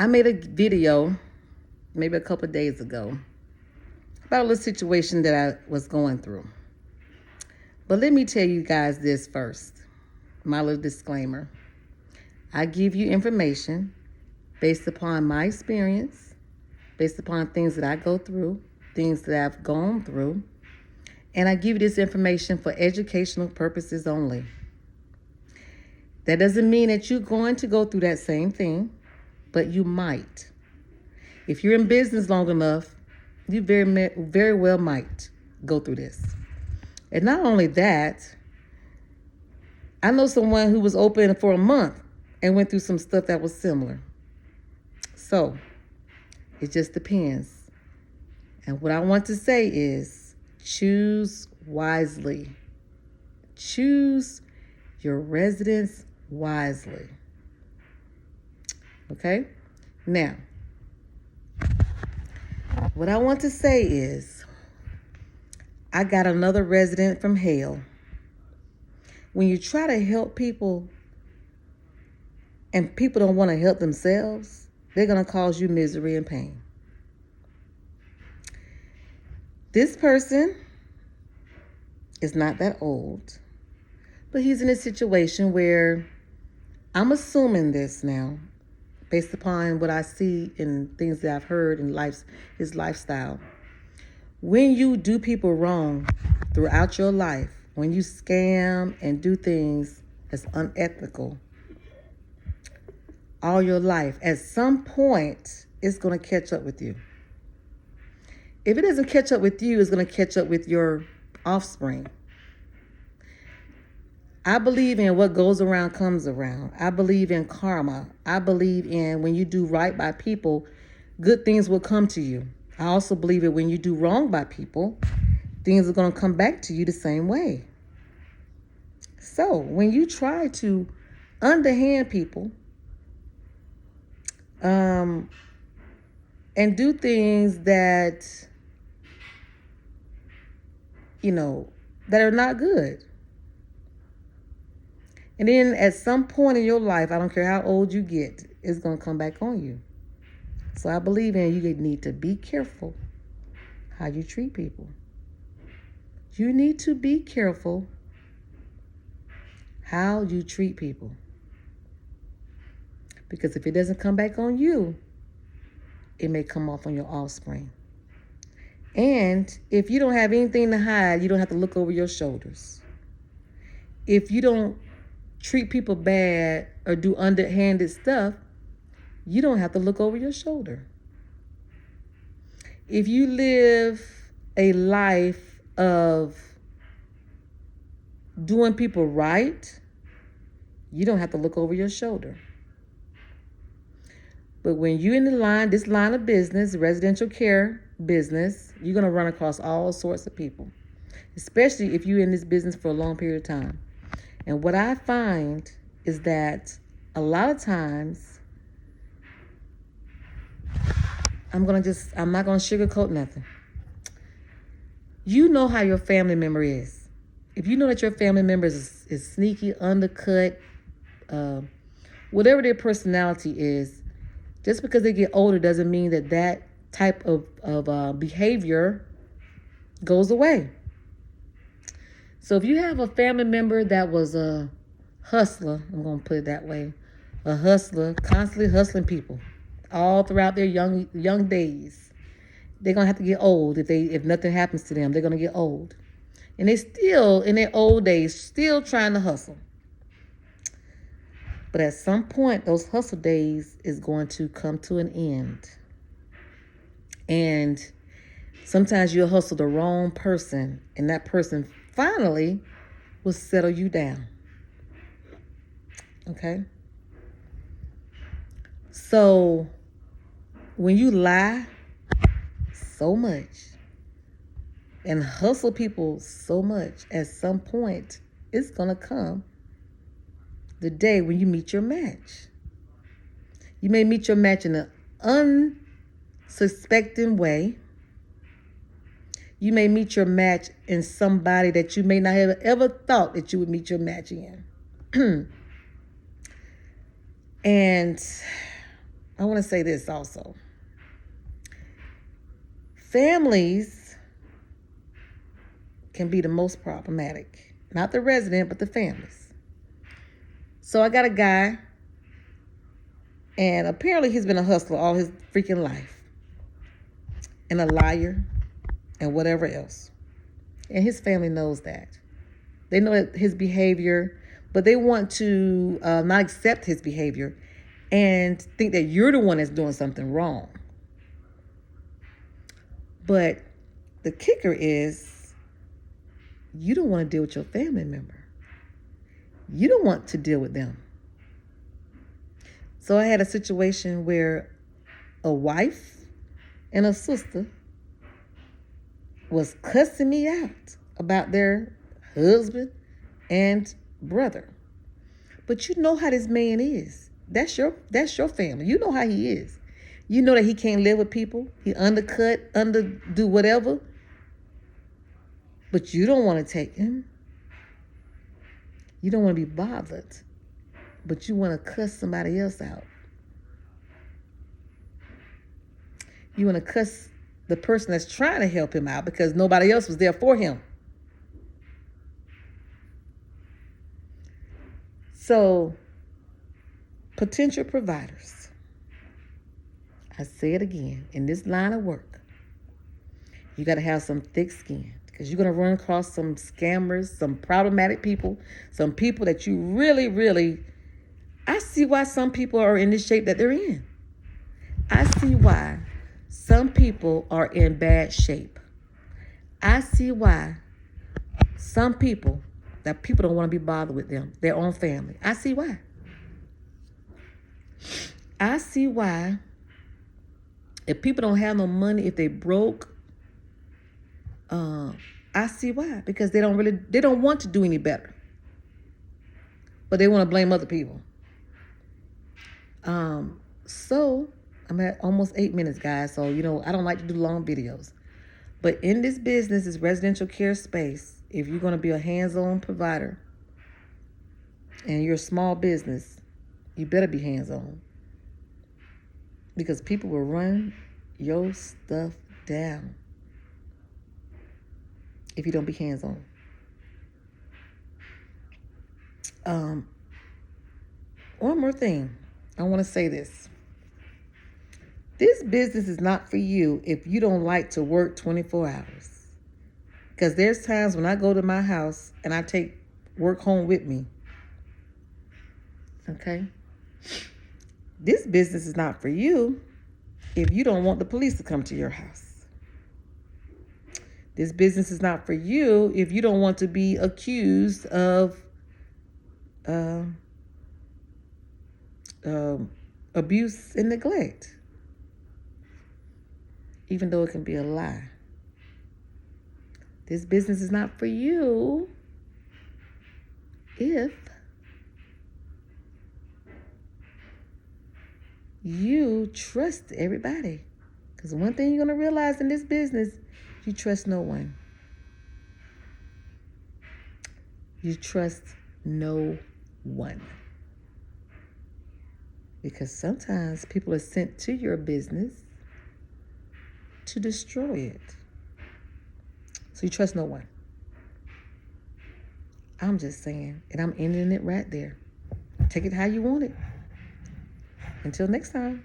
I made a video maybe a couple of days ago about a little situation that I was going through. But let me tell you guys this first, my little disclaimer. I give you information based upon my experience, based upon things that I go through, things that I've gone through, and I give you this information for educational purposes only. That doesn't mean that you're going to go through that same thing, but you might. If you're in business long enough, you very well might go through this. And not only that, I know someone who was open for a month and went through some stuff that was similar. So it just depends. And what I want to say is choose wisely. Choose your residence wisely. Okay? Now, what I want to say is I got another resident from hell. When you try to help people and people don't want to help themselves, they're going to cause you misery and pain. This person is not that old, but he's in a situation where I'm assuming this now, based upon what I see and things that I've heard in his lifestyle. When you do people wrong throughout your life, when you scam and do things that's unethical all your life, at some point, it's going to catch up with you. If it doesn't catch up with you, it's going to catch up with your offspring. I believe in what goes around comes around. I believe in karma. I believe in when you do right by people, good things will come to you. I also believe that when you do wrong by people, things are going to come back to you the same way. So when you try to underhand people and do things that, that are not good, and then at some point in your life, I don't care how old you get, it's going to come back on you. So I believe in you need to be careful how you treat people. You need to be careful how you treat people. Because if it doesn't come back on you, it may come off on your offspring. And if you don't have anything to hide, you don't have to look over your shoulders. If you don't treat people bad or do underhanded stuff, you don't have to look over your shoulder. If you live a life of doing people right, you don't have to look over your shoulder. But when you're in this line of business, residential care business, you're going to run across all sorts of people, especially if you're in this business for a long period of time. And what I find is that a lot of times, I'm not going to sugarcoat nothing. You know how your family member is. If you know that your family member is sneaky, undercut, whatever their personality is, just because they get older doesn't mean that type of behavior goes away. So if you have a family member that was a hustler, I'm going to put it that way, a hustler, constantly hustling people all throughout their young days, they're going to have to get old. If nothing happens to them, they're going to get old. And they still, in their old days, still trying to hustle. But at some point, those hustle days is going to come to an end. And sometimes you'll hustle the wrong person, and that person finally will settle you down. Okay? So when you lie so much and hustle people so much, at some point, it's going to come the day when you meet your match. You may meet your match in an unsuspecting way. You may meet your match in somebody that you may not have ever thought that you would meet your match in. And I want to say this also. Families can be the most problematic. Not the resident, but the families. So I got a guy, and apparently he's been a hustler all his freaking life. And a liar, and whatever else. And his family knows that. They know his behavior, but they want to not accept his behavior and think that you're the one that's doing something wrong. But the kicker is, you don't want to deal with your family member. You don't want to deal with them. So I had a situation where a wife and a sister was cussing me out about their husband and brother. But you know how this man is. That's your family. You know how he is. You know that he can't live with people. He do whatever. But you don't want to take him. You don't want to be bothered. But you want to cuss somebody else out. You want to cuss the person that's trying to help him out because nobody else was there for him. So, potential providers. I say it again. In this line of work, you got to have some thick skin because you're going to run across some scammers, some problematic people, some people that you really, I see why some people are in the shape that they're in. I see why some people are in bad shape. I see why some people don't want to be bothered with them, their own family. I see why. I see why if people don't have no money, if they broke, I see why. Because they don't want to do any better. But they want to blame other people. So I'm at almost 8 minutes, guys. So, I don't like to do long videos. But in this business, this residential care space, if you're going to be a hands-on provider and you're a small business, you better be hands-on. Because people will run your stuff down if you don't be hands-on. One more thing. I want to say this. This business is not for you if you don't like to work 24 hours. Because there's times when I go to my house and I take work home with me. Okay? This business is not for you if you don't want the police to come to your house. This business is not for you if you don't want to be accused of abuse and neglect. Even though it can be a lie. This business is not for you if you trust everybody. Because one thing you're going to realize in this business, you trust no one. You trust no one. Because sometimes people are sent to your business to destroy it. So you trust no one. I'm just saying, and I'm ending it right there. Take it how you want it. Until next time.